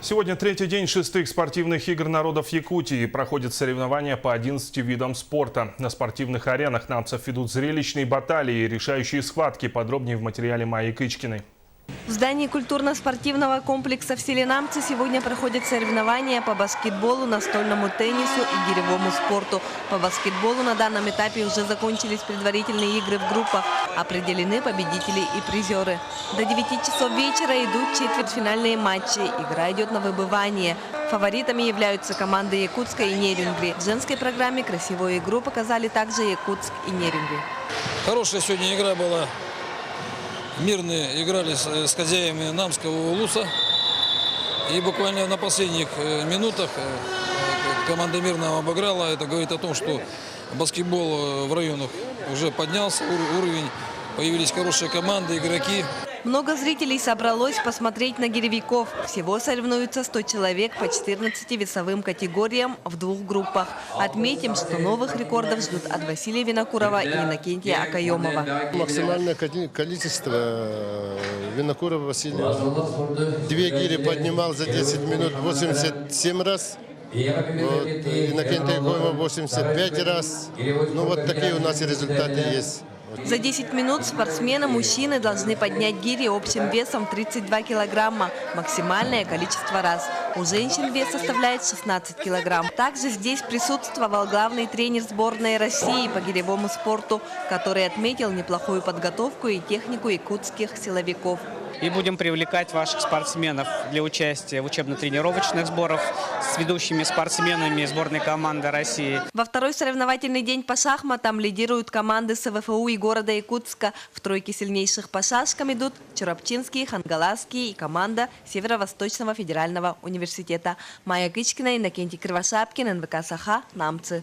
Сегодня третий день шестых спортивных игр народов Якутии. Проходят соревнования по 11 видам спорта. На спортивных аренах намцев ведут зрелищные баталии и решающие схватки. Подробнее в материале Майи Кычкиной. В здании культурно-спортивного комплекса в селе Намцы сегодня проходят соревнования по баскетболу, настольному теннису и гиревому спорту. По баскетболу на данном этапе уже закончились предварительные игры в группах. Определены победители и призеры. До 9 часов вечера идут четвертьфинальные матчи. Игра идет на выбывание. Фаворитами являются команды Якутска и Нерюнгри. В женской программе красивую игру показали также Якутск и Нерюнгри. Хорошая сегодня игра была. Мирные играли с хозяевами Намского улуса. И буквально на последних минутах команда Мирного обыграла. Это говорит о том, что баскетбол в районах уже поднялся уровень. Появились хорошие команды, игроки. Много зрителей собралось посмотреть на гиревиков. Всего соревнуются 100 человек по 14 весовым категориям в двух группах. Отметим, что новых рекордов ждут от Василия Винокурова и Иннокентия Акаемова. Максимальное количество Винокурова Василия. 2 гири поднимал за 10 минут 87 раз. Вот, Иннокентия Акаемова 85 раз. Ну вот такие у нас и результаты есть. За 10 минут спортсмены-мужчины должны поднять гири общим весом 32 килограмма. Максимальное количество раз. У женщин вес составляет 16 килограмм. Также здесь присутствовал главный тренер сборной России по гиревому спорту, который отметил неплохую подготовку и технику якутских силовиков. И будем привлекать ваших спортсменов для участия в учебно-тренировочных сборах с ведущими спортсменами сборной команды России. Во второй соревновательный день по шахматам лидируют команды СВФУ и города Якутска. В тройке сильнейших по шашкам идут Чурапчинский, Хангаласский и команда Северо-Восточного федерального университета. Майя Кычкина, Иннокентий Кривошапкин, НВК Саха, Намцы.